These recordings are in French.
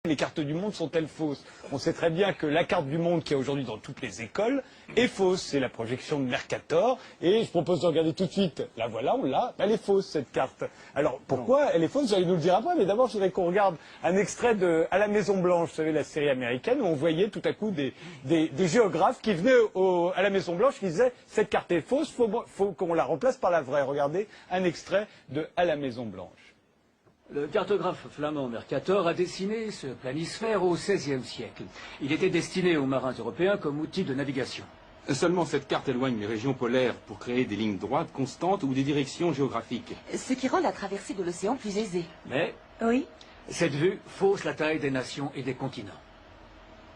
Les cartes du monde sont-elles fausses? On sait très bien que la carte du monde qu'il y a aujourd'hui dans toutes les écoles est fausse. C'est la projection de Mercator. Et je propose de regarder tout de suite. La voilà, on l'a. Elle est fausse, cette carte. Alors, pourquoi elle est fausse? Vous allez nous le dire après. Mais d'abord, je voudrais qu'on regarde un extrait de À la Maison Blanche. Vous savez, la série américaine, où on voyait tout à coup des géographes qui venaient à la Maison Blanche qui disaient « Cette carte est fausse, faut qu'on la remplace par la vraie ». Regardez un extrait de À la Maison Blanche. Le cartographe flamand Mercator a dessiné ce planisphère au XVIe siècle. Il était destiné aux marins européens comme outil de navigation. Seulement cette carte éloigne les régions polaires pour créer des lignes droites constantes ou des directions géographiques. Ce qui rend la traversée de l'océan plus aisée. Mais Oui. cette vue fausse la taille des nations et des continents.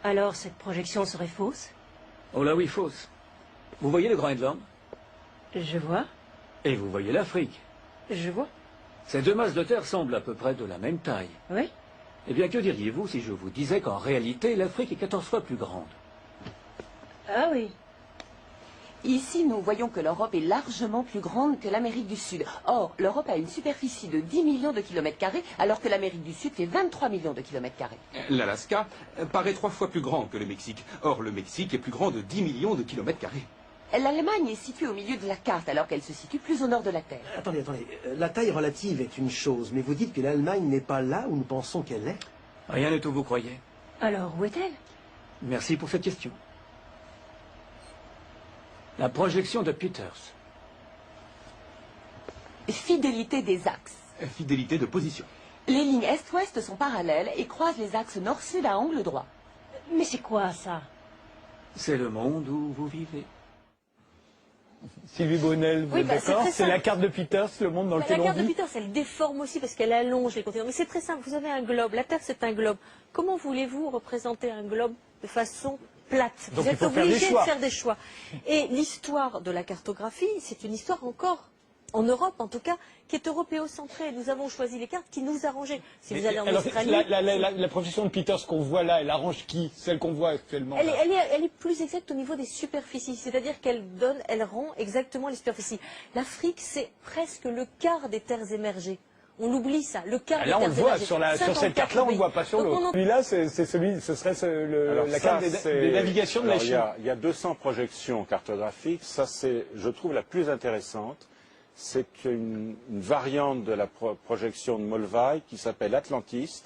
Alors cette projection serait fausse? Oh là oui, fausse. Vous voyez le Groenland? Je vois, Et vous voyez l'Afrique. je vois. Ces deux masses de terre semblent à peu près de la même taille. Oui. Eh bien, que diriez-vous si je vous disais qu'en réalité, l'Afrique est 14 fois plus grande? Ah oui. Ici, nous voyons que l'Europe est largement plus grande que l'Amérique du Sud. Or, l'Europe a une superficie de 10 millions de kilomètres carrés, alors que l'Amérique du Sud fait 23 millions de kilomètres carrés. L'Alaska paraît 3 fois plus grand que le Mexique. Or, le Mexique est plus grand de 10 millions de kilomètres carrés. L'Allemagne est située au milieu de la carte, alors qu'elle se situe plus au nord de la Terre. Attendez. La taille relative est une chose, mais vous dites que l'Allemagne n'est pas là où nous pensons qu'elle est. Rien n'est où vous croyez. Alors où est-elle? Merci pour cette question. La projection de Peters. Fidélité des axes. Fidélité de position. Les lignes est-ouest sont parallèles et croisent les axes nord-sud à angle droit. Mais c'est quoi ça? C'est le monde où vous vivez. Sylvie Bonnel, vous êtes d'accord? très C'est simple. la carte de Peters, le monde dans La lequel on carte de vit. Peters, elle déforme aussi parce qu'elle allonge les continents. Mais c'est très simple, vous avez un globe, la Terre c'est un globe. Comment voulez-vous représenter un globe de façon plate? Donc, Vous il êtes faut faire des obligé de choix. faire des choix. Et l'histoire de la cartographie, c'est une histoire encore, en Europe en tout cas, qui est européocentrée. Nous avons choisi les cartes qui nous arrangeaient. Si vous allez en Alors, Australie... la projection de Peters qu'on voit là, elle arrange qui? Celle qu'on voit actuellement là. Elle est plus exacte au niveau des superficies, c'est-à-dire elle rend exactement les superficies. L'Afrique, c'est presque le quart des terres émergées. On oublie ça, le quart des Là, on terres le voit, émergées. sur cette carte-là, on ne le voit pas sur Donc, l'autre. Celui-là, ce serait la carte des navigations de la Chine. Il y a 200 projections cartographiques. Ça, c'est, je trouve, la plus intéressante. C'est une variante de la projection de Molvaï qui s'appelle Atlantiste.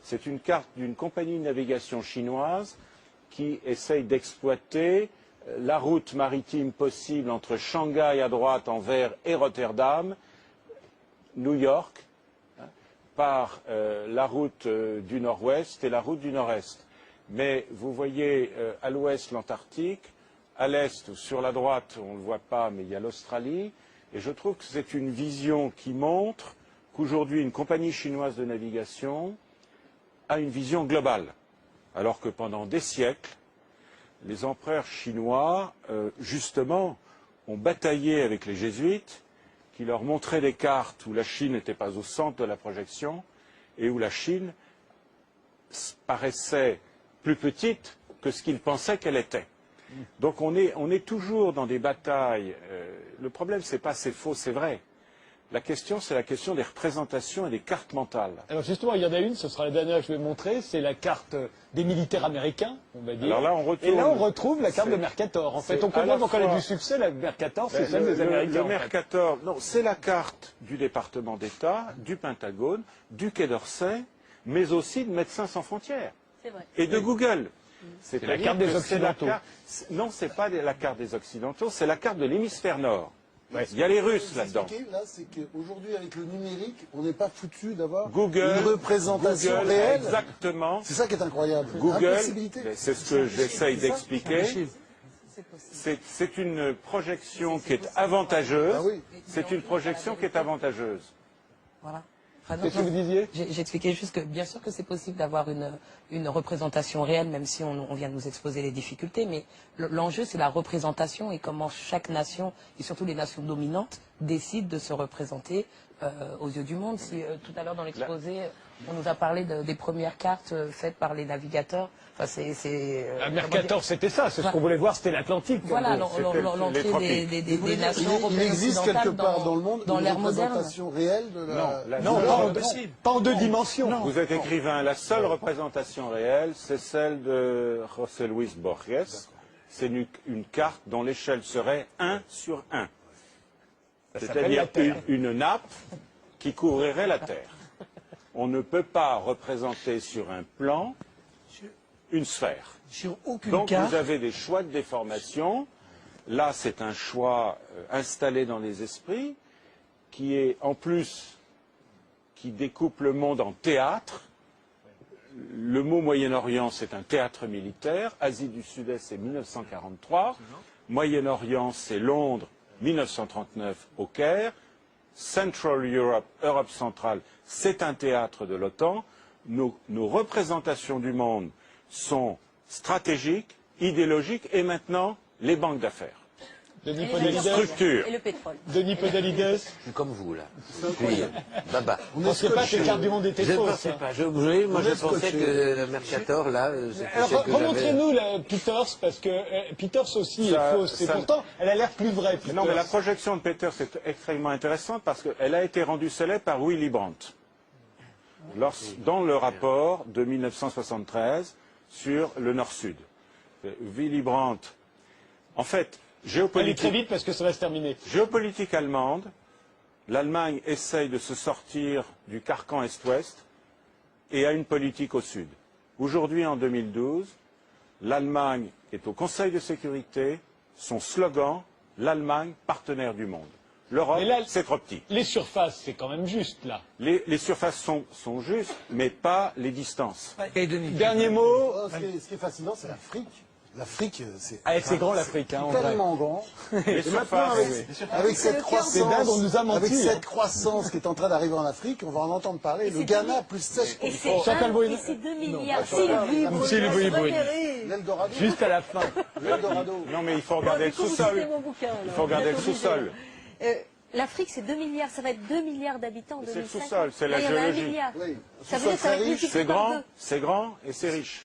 C'est une carte d'une compagnie de navigation chinoise qui essaye d'exploiter la route maritime possible entre Shanghai à droite en vert et Rotterdam, New York, par la route du nord-ouest et la route du nord-est. Mais vous voyez à l'ouest l'Antarctique, à l'est, sur la droite, on ne le voit pas, mais il y a l'Australie. Et je trouve que c'est une vision qui montre qu'aujourd'hui, une compagnie chinoise de navigation a une vision globale. Alors que pendant des siècles, les empereurs chinois, justement, ont bataillé avec les jésuites, qui leur montraient des cartes où la Chine n'était pas au centre de la projection et où la Chine paraissait plus petite que ce qu'ils pensaient qu'elle était. Donc on est toujours dans des batailles. Le problème, c'est pas c'est faux, c'est vrai. La question, c'est la question des représentations et des cartes mentales. Alors justement, il y en a une, ce sera la dernière que je vais montrer, c'est la carte des militaires américains, on va dire. Alors là, et là, on retrouve la carte de Mercator. En fait, on comprend pourquoi elle a du succès, la Mercator, c'est celle des Américains. Le Mercator, non, c'est la carte du département d'État, du Pentagone, du Quai d'Orsay, mais aussi de Médecins sans frontières. C'est vrai. Et de Google. C'est la carte des Occidentaux. Non, c'est pas la carte des Occidentaux, c'est la carte de l'hémisphère nord. Ouais. Il y a les Russes là-dedans. Là, c'est qu'aujourd'hui, avec le numérique, on n'est pas foutu d'avoir Google, une représentation Google, réelle. exactement. C'est ça qui est incroyable. Google, Impossibilité. c'est ce que j'essaye C'est ça. d'expliquer. C'est une projection qui est avantageuse. Ah oui. C'est une projection qui est avantageuse. Voilà. Qu'est-ce que vous disiez? J'expliquais juste que bien sûr que c'est possible d'avoir une représentation réelle, même si on vient de nous exposer les difficultés, mais l'enjeu c'est la représentation et comment chaque nation, et surtout les nations dominantes, décident de se représenter aux yeux du monde. Si tout à l'heure dans l'exposé, on nous a parlé des premières cartes faites par les navigateurs. Enfin, Mercator, c'était ça. C'est ce qu'on voulait voir, c'était l'Atlantique. Voilà, l'entrée des nations européennes. Il existe quelque part dans le monde dans une l'ère moderne. représentation réelle de la... Non, pas en 2 dimensions. Non. Vous êtes écrivain, la seule représentation réelle, c'est celle de José Luis Borges. C'est une carte dont l'échelle serait 1 sur 1. C'est-à-dire une nappe qui couvrirait la Terre. On ne peut pas représenter sur un plan une sphère. Sur aucune Donc carte. vous avez des choix de déformation. Là, c'est un choix installé dans les esprits qui est en plus qui découpe le monde en théâtre. Le mot Moyen-Orient, c'est un théâtre militaire. Asie du Sud-Est, c'est 1943. Moyen-Orient, c'est Londres, 1939 au Caire. Central Europe, Europe centrale, c'est un théâtre de l'OTAN. Nos représentations du monde sont stratégiques, idéologiques et maintenant les banques d'affaires. Denis Podalides. Et le pétrole. Denis Podalides. Je suis comme vous, là. Puis, Baba. On ne pensait pas que les cartes du monde étaient Je ne fausses. pensais pas. Moi, je pensais que le Mercator, là, c'était Alors, ce que j'avais. remontrez-nous la Peters, parce que Peters aussi est fausse. Et pourtant, elle a l'air plus vraie. Non, mais la projection de Peters est extrêmement intéressante parce qu'elle a été rendue célèbre par Willy Brandt. Dans le rapport de 1973 sur le Nord-Sud. Willy Brandt, en fait, Allez très vite parce que ça va se terminer. Géopolitique allemande, l'Allemagne essaye de se sortir du carcan Est-Ouest et a une politique au Sud. Aujourd'hui, en 2012, l'Allemagne est au Conseil de sécurité, son slogan, l'Allemagne partenaire du monde. L'Europe, c'est trop petit. Les surfaces, c'est quand même juste, là. Les surfaces sont justes, mais pas les distances. Dernier mot. Ce qui est fascinant, c'est l'Afrique. L'Afrique, c'est... c'est grand l'Afrique, hein, en vrai. Tellement grand. Les Et maintenant, avec cette C'est dingue, on nous a menti. avec cette croissance qui est en train d'arriver en Afrique, on va en entendre parler. Le Ghana, plus 16%. Et c'est 2 milliards. Sylvie Brune. L'Eldorado. Juste à la fin. L'Eldorado. Non, mais il faut regarder le sous-sol. Il faut regarder le sous-sol. L'Afrique, c'est 2 milliards. Ça va être 2 milliards d'habitants en C'est le 2050. sous-sol, c'est la Là, il y en a 1 géologie. milliard. Oui. Ça veut dire que ça va être multiplié par deux. C'est grand et c'est riche.